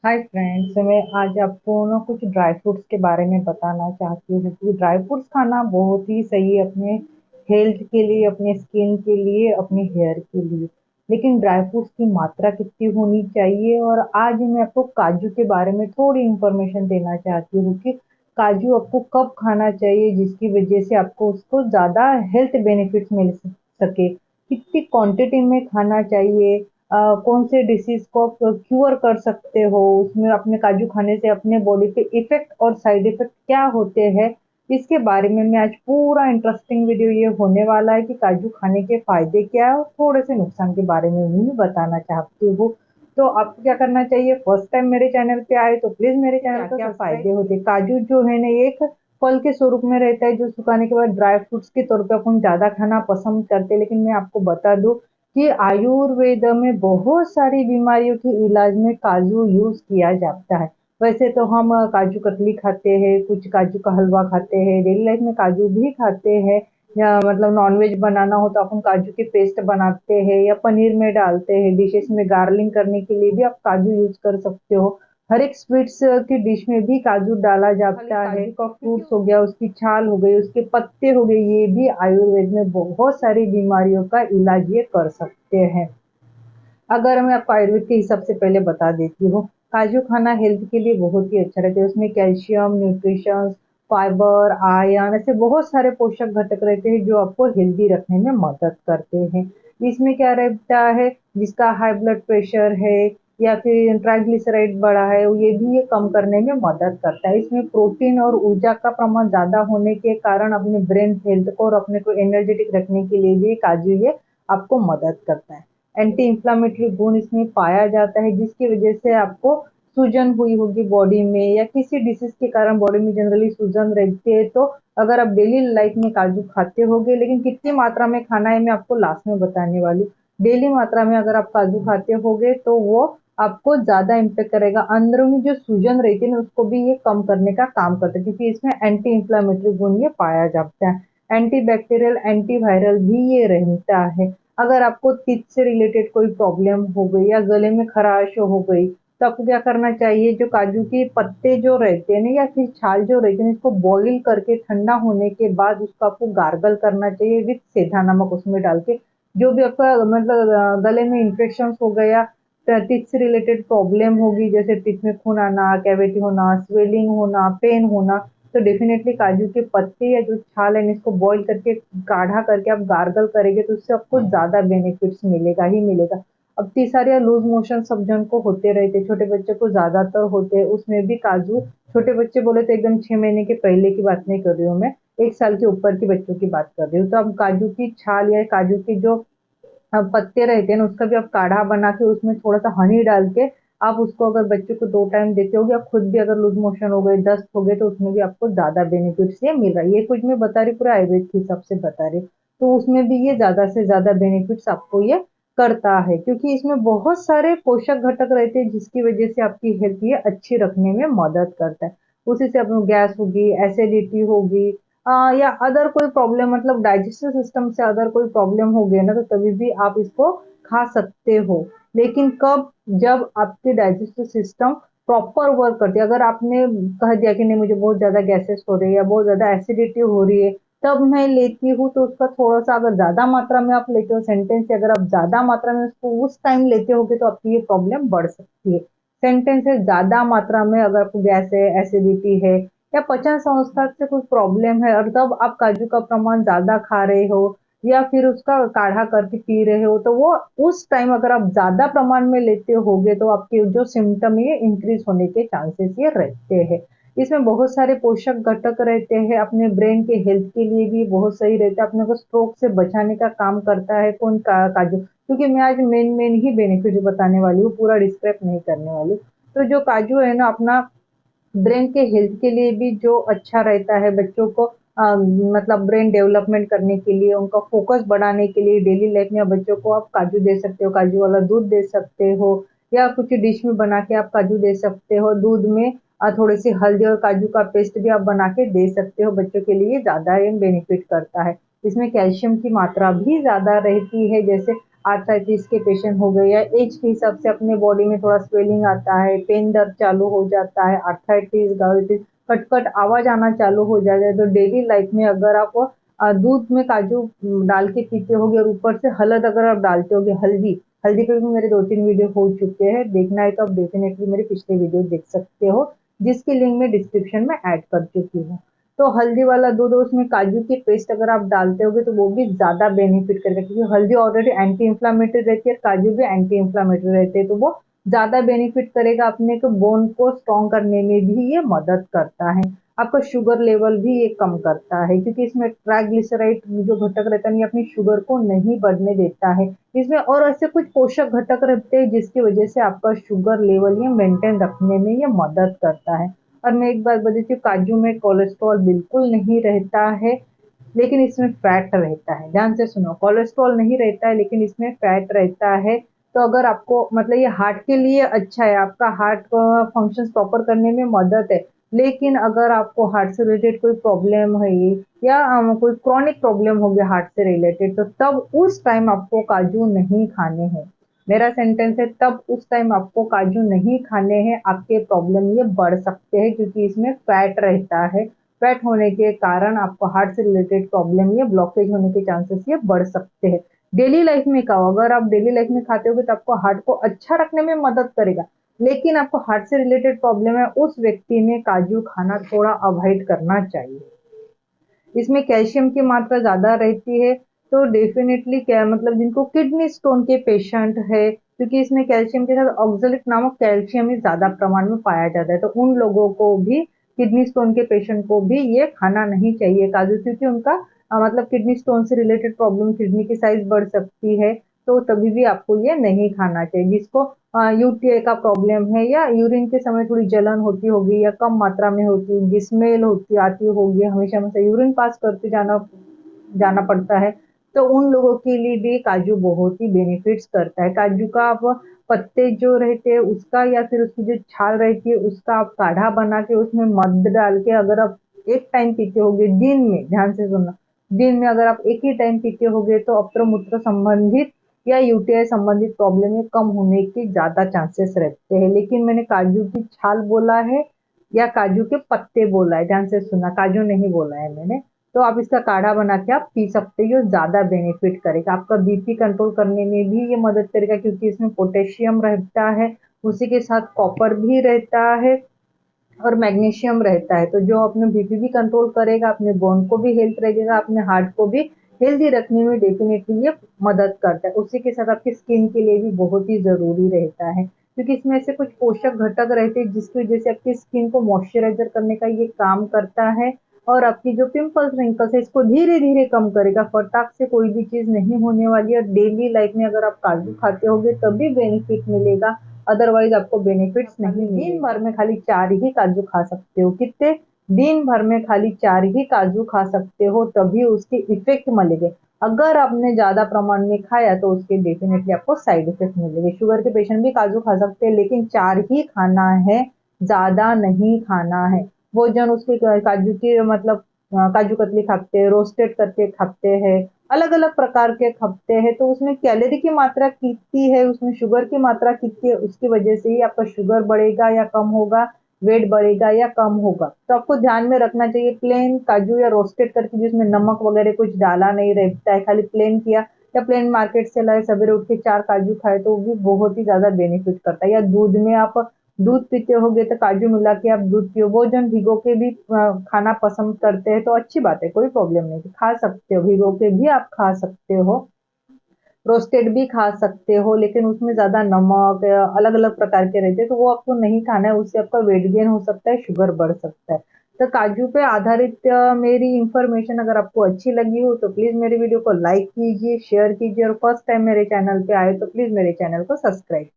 Hi friends, मैं आज आपको ना कुछ ड्राई फ्रूट्स के बारे में बताना चाहती हूँ कि ड्राई फ्रूट्स खाना बहुत ही सही है अपने हेल्थ के लिए, अपने स्किन के लिए, अपने हेयर के लिए। लेकिन ड्राई फ्रूट्स की मात्रा कितनी होनी चाहिए, और आज मैं आपको काजू के बारे में थोड़ी इंफॉर्मेशन देना चाहती हूँ कि काजू आपको कब खाना चाहिए जिसकी वजह से आपको उसको ज़्यादा हेल्थ बेनिफिट्स मिल सके, कितनी क्वांटिटी में खाना चाहिए, कौन से डिसीज को आप क्योर कर सकते हो, उसमें अपने काजू खाने से अपने बॉडी पे इफेक्ट और साइड इफेक्ट क्या होते हैं, इसके बारे में मैं आज पूरा इंटरेस्टिंग वीडियो ये होने वाला है कि काजू खाने के फायदे क्या है और थोड़े से नुकसान के बारे में भी बताना चाहती हूँ। तो आपको क्या करना चाहिए, फर्स्ट टाइम मेरे चैनल पे आए तो प्लीज मेरे चैनल को क्या फायदे होते हैं। काजू जो है ना, ये एक फल के स्वरूप में रहता है जो सुखाने के बाद ड्राई फ्रूट्स के तौर पे अपन ज्यादा खाना पसंद करते हैं। लेकिन मैं आपको बता दूं कि आयुर्वेद में बहुत सारी बीमारियों के इलाज में काजू यूज किया जाता है। वैसे तो हम काजू कतली खाते हैं, कुछ काजू का हलवा खाते हैं, डेली लाइफ में काजू भी खाते हैं, या मतलब नॉनवेज बनाना हो तो अपन काजू के पेस्ट बनाते हैं या पनीर में डालते हैं, डिशेस में गार्लिंग करने के लिए भी आप काजू यूज कर सकते हो। हर एक स्वीट्स की डिश में भी काजू डाला जाता है। काजू का फ्रूट्स हो गया, उसकी छाल हो गई, उसके पत्ते हो गए, ये भी आयुर्वेद में बहुत सारी बीमारियों का इलाज ये कर सकते हैं। अगर मैं आपको आयुर्वेद के हिसाब से पहले बता देती हूँ, काजू खाना हेल्थ के लिए बहुत ही अच्छा रहता है। उसमें कैल्शियम, न्यूट्रिशन, फाइबर, आयरन, ऐसे बहुत सारे पोषक घटक रहते हैं जो आपको हेल्दी रखने में मदद करते हैं। इसमें क्या रहता है, जिसका हाई ब्लड प्रेशर है या फिर ट्राइग्लिसराइड बढ़ा है, ये भी ये कम करने में मदद करता है। इसमें प्रोटीन और ऊर्जा का प्रमाण ज्यादा होने के कारण अपने ब्रेन हेल्थ को और अपने को एनर्जेटिक रखने के लिए भी काजू ये आपको मदद करता है। एंटी इंफ्लामेटरी गुण इसमें पाया जाता है जिसकी वजह से आपको सूजन हुई होगी बॉडी में, या किसी डिसीज के कारण बॉडी में जनरली सूजन रहती है, तो अगर आप डेली लाइफ में काजू खाते होगे, लेकिन कितनी मात्रा में खाना है मैं आपको लास्ट में बताने वाली हूँ। डेली मात्रा में अगर आप काजू खाते होगे तो वो आपको ज्यादा इम्पेक्ट करेगा, अंदरूनी जो सूजन रहती है ना उसको भी ये कम करने का काम करता है, क्योंकि इसमें एंटी इंफ्लामेटरी गुण ये पाया जाता है। एंटी बैक्टीरियल, एंटीवायरल भी ये रहता है। अगर आपको टीथ से रिलेटेड कोई प्रॉब्लम हो गई या गले में खराश हो गई, तो आपको क्या करना चाहिए, जो काजू के पत्ते जो रहते हैं ना या फिर छाल जो रहती है ना, इसको बॉईल करके ठंडा होने के बाद उसको आपको गार्गल करना चाहिए विथ सेंधा नमक उसमें डाल के। जो भी आपका मतलब गले में इन्फेक्शन हो गया, टीथ से रिलेटेड प्रॉब्लम होगी, जैसे टीथ में खून आना, कैविटी होना, स्वेलिंग होना, पेन होना, तो डेफिनेटली काजू के पत्ते या जो छाल है इसको बॉईल करके काढ़ा करके आप गार्गल करेंगे तो उससे आपको ज्यादा बेनिफिट्स मिलेगा ही मिलेगा। अब तीसरा, लूज मोशन सब जन को होते रहते, छोटे बच्चे को ज्यादातर होते हैं, उसमें भी काजू, छोटे बच्चे बोले तो एकदम 6 महीने के पहले की बात नहीं कर रही हूँ मैं, 1 साल के ऊपर के बच्चों की बात कर रही हूँ। तो अब काजू की छाल या काजू की जो पत्ते रहते हैं ना उसका भी आप काढ़ा बना के उसमें थोड़ा सा हनी डाल के आप उसको अगर बच्चे को 2 टाइम देते होगे, आप खुद भी अगर लूज मोशन हो गए, दस्त हो गए, तो उसमें भी आपको ज्यादा बेनिफिट्स ये मिल रहा है। ये कुछ मैं बता रही पूरे आयुर्वेद के हिसाब से बता रही, तो उसमें भी ये ज्यादा से ज्यादा बेनिफिट्स आपको ये करता है, क्योंकि इसमें बहुत सारे पोषक घटक रहते हैं जिसकी वजह से आपकी हेल्थ ये अच्छी रखने में मदद करता है। उसी से आपको गैस होगी, एसिडिटी होगी, या अदर कोई प्रॉब्लम, मतलब डाइजेस्टिव सिस्टम से अदर कोई प्रॉब्लम हो गया ना, तो तभी भी आप इसको खा सकते हो। लेकिन कब, जब आपके डाइजेस्टिव सिस्टम प्रॉपर वर्क करती है। अगर आपने कह दिया कि नहीं मुझे बहुत ज्यादा गैसेस हो रही है या बहुत ज्यादा एसिडिटी हो रही है तब मैं लेती हूँ, तो उसका थोड़ा सा, अगर ज्यादा मात्रा में आप लेते हो सेंटेंस से, अगर आप ज्यादा मात्रा में उसको उस टाइम लेते होगे तो आपकी ये प्रॉब्लम बढ़ सकती है। सेंटेंस से ज्यादा मात्रा में अगर आपको गैस है, एसिडिटी है या पाचन संस्था से कुछ प्रॉब्लम है, और तब आप काजू का प्रमाण ज्यादा खा रहे हो या फिर उसका काढ़ा करके पी रहे हो, तो वो उस टाइम अगर आप ज्यादा प्रमाण में लेते होगे तो आपके जो सिम्टम है इंक्रीज होने के चांसेस ये रहते हैं। इसमें बहुत सारे पोषक घटक रहते हैं, अपने ब्रेन के हेल्थ के लिए भी बहुत सही रहता है, अपने को स्ट्रोक से बचाने का काम करता है काजू, क्योंकि मैं आज मेन मेन ही बेनिफिट बताने वाली हूँ, पूरा डिस्क्राइब नहीं करने वाली हूँ। तो जो काजू है ना, अपना ब्रेन के हेल्थ के लिए भी जो अच्छा रहता है, बच्चों को मतलब ब्रेन डेवलपमेंट करने के लिए, उनका फोकस बढ़ाने के लिए डेली लाइफ में बच्चों को आप काजू दे सकते हो, काजू वाला दूध दे सकते हो, या कुछ डिश में बना के आप काजू दे सकते हो, दूध में थोड़ी सी हल्दी और काजू का पेस्ट भी आप बना के दे सकते हो, बच्चों के लिए ज्यादा ये बेनिफिट करता है। इसमें कैल्शियम की मात्रा भी ज्यादा रहती है, जैसे आर्थराइटिस के पेशेंट हो गए या एज के हिसाब से अपने बॉडी में थोड़ा स्वेलिंग आता है, पेन दर्द चालू हो जाता है, आर्थराइटिस, गाइटिस, कट-कट आवाज़ आना चालू हो जाता है, तो डेली लाइफ में अगर आप दूध में काजू डाल के पीते होगे और ऊपर से हल्द अगर आप डालते होगे, हल्दी हल्दी पे भी मेरे 2-3 वीडियो हो चुके हैं, देखना है तो आप डेफिनेटली मेरे पिछले वीडियो देख सकते हो, जिसकी लिंक मैं डिस्क्रिप्शन में ऐड कर चुकी हूँ। तो हल्दी वाला दूध और उसमें काजू की पेस्ट अगर आप डालते होगे तो वो भी ज़्यादा बेनिफिट करेगा, क्योंकि हल्दी ऑलरेडी एंटी इन्फ्लामेटरी रहती है, काजू भी एंटी इन्फ्लामेटरी रहते हैं, तो वो ज़्यादा बेनिफिट करेगा, अपने को बोन को स्ट्रॉन्ग करने में भी ये मदद करता है। आपका शुगर लेवल भी ये कम करता है, क्योंकि इसमें ट्राइग्लिसराइड जो घटक रहता है ये अपनी शुगर को नहीं बढ़ने देता है। इसमें और ऐसे कुछ पोषक घटक रहते हैं जिसकी वजह से आपका शुगर लेवल ये मेंटेन रखने में ये मदद करता है। और मैं एक बात बता देती हूँ, काजू में कोलेस्ट्रॉल बिल्कुल नहीं रहता है, लेकिन इसमें फैट रहता है। ध्यान से सुनो, कोलेस्ट्रॉल नहीं रहता है लेकिन इसमें फैट रहता है। तो अगर आपको मतलब ये हार्ट के लिए अच्छा है, आपका हार्ट फंक्शंस प्रॉपर करने में मदद है। लेकिन अगर आपको हार्ट से रिलेटेड कोई प्रॉब्लम है या कोई क्रॉनिक प्रॉब्लम हो गया हार्ट से रिलेटेड, तो तब उस टाइम आपको काजू नहीं खाने हैं। मेरा सेंटेंस है, तब उस टाइम आपको काजू नहीं खाने हैं, आपके प्रॉब्लम ये बढ़ सकते हैं, क्योंकि इसमें फैट रहता है। फैट होने के कारण आपको हार्ट से रिलेटेड प्रॉब्लम या ब्लॉकेज होने के चांसेस ये बढ़ सकते हैं। डेली लाइफ में खाओ, अगर आप डेली लाइफ में खाते होगे तो आपको हार्ट को अच्छा रखने में मदद करेगा, लेकिन आपको हार्ट से रिलेटेड प्रॉब्लम है उस व्यक्ति ने काजू खाना थोड़ा अवॉइड करना चाहिए। इसमें कैल्शियम की मात्रा ज़्यादा रहती है, तो डेफिनेटली क्या मतलब जिनको किडनी स्टोन के पेशेंट है, क्योंकि इसमें कैल्शियम के साथ ऑक्जेलिक नामक कैल्शियम ही ज़्यादा प्रमाण में पाया जाता है, तो उन लोगों को भी, किडनी स्टोन के पेशेंट को भी ये खाना नहीं चाहिए काजू, क्योंकि उनका मतलब किडनी स्टोन से रिलेटेड प्रॉब्लम, किडनी की साइज बढ़ सकती है, तो तभी भी आपको ये नहीं खाना चाहिए। जिसको यूटीआई का प्रॉब्लम है या यूरिन के समय थोड़ी जलन होती होगी या कम मात्रा में होती होगी, स्मेल होती आती होगी, हमेशा हमेशा यूरिन पास करते जाना जाना पड़ता है, तो उन लोगों के लिए भी काजू बहुत ही बेनिफिट्स करता है। काजू का आप पत्ते जो रहते हैं उसका या फिर उसकी जो छाल रहती है उसका आप काढ़ा बना के उसमें मध डाल के अगर आप एक टाइम पीते होगे दिन में, ध्यान से सुनना, दिन में अगर आप एक ही टाइम पीते होगे तो अपर मूत्र संबंधित या यूटीआई संबंधित प्रॉब्लम में कम होने के ज़्यादा चांसेस रहते हैं। लेकिन मैंने काजू की छाल बोला है या काजू के पत्ते बोला है, ध्यान से सुना, काजू नहीं बोला है मैंने। तो आप इसका काढ़ा बना के आप पी सकते हो, ज़्यादा बेनिफिट करेगा, आपका बीपी कंट्रोल करने में भी ये मदद करेगा, क्योंकि इसमें पोटेशियम रहता है, उसी के साथ कॉपर भी रहता है और मैग्नीशियम रहता है, तो जो अपने बीपी भी कंट्रोल करेगा, अपने बोन को भी हेल्थ रहेगा, अपने हार्ट को भी हेल्दी रखने में डेफिनेटली ये मदद करता है। उसी के साथ आपकी स्किन के लिए भी बहुत ही ज़रूरी रहता है, क्योंकि इसमें ऐसे कुछ पोषक घटक रहते हैं जिसकी वजह से आपकी स्किन को मॉइस्चराइज़र करने का ये काम करता है, और आपकी जो पिंपल्स, रिंकल्स है इसको धीरे-धीरे कम करेगा। फटाक से कोई भी चीज़ नहीं होने वाली है, और डेली लाइफ में अगर आप काजू खाते होगे तभी बेनिफिट मिलेगा, अदरवाइज आपको बेनिफिट्स नहीं मिलेंगे। दिन भर में खाली 4 ही काजू खा सकते हो, कितने? दिन भर में खाली 4 ही काजू खा सकते हो, तभी उसके इफेक्ट मिलेंगे। अगर आपने ज़्यादा प्रमाण में खाया तो उसके डेफिनेटली आपको साइड इफेक्ट मिलेंगे। शुगर के पेशेंट भी काजू खा सकते हैं, लेकिन 4 ही खाना है, ज़्यादा नहीं खाना है। भोजन उसके काजू की मतलब काजू कतली खाते हैं, रोस्टेड करके खाते हैं, अलग-अलग प्रकार के खाते हैं, तो उसमें कैलोरी की मात्रा कितनी है, उसमें शुगर की मात्रा कितनी है, उसकी वजह से ही आपका शुगर बढ़ेगा या कम होगा, वेट बढ़ेगा या कम होगा। तो आपको ध्यान में रखना चाहिए, प्लेन काजू या रोस्टेड करके जिसमें नमक वगैरह कुछ डाला नहीं रहता है, खाली प्लेन किया या प्लेन मार्केट से लाए, सवेरे उठ के 4 काजू खाए तो वो भी बहुत ही ज़्यादा बेनिफिट करता है। या दूध में आप दूध पीते होगे तो काजू मिला के आप दूध पियो। वो जन भिगो के भी खाना पसंद करते हैं तो अच्छी बात है, कोई प्रॉब्लम नहीं, खा सकते हो, भिगो के भी आप खा सकते हो, रोस्टेड भी खा सकते हो, लेकिन उसमें ज़्यादा नमक अलग-अलग प्रकार के रहते हैं, तो वो आपको नहीं खाना है, उससे आपका वेट गेन हो सकता है, शुगर बढ़ सकता है। तो काजू पे आधारित मेरी इन्फॉर्मेशन अगर आपको अच्छी लगी हो तो प्लीज़ मेरे वीडियो को लाइक कीजिए, शेयर कीजिए, और फर्स्ट टाइम मेरे चैनल पे आए तो प्लीज़ मेरे चैनल को सब्सक्राइब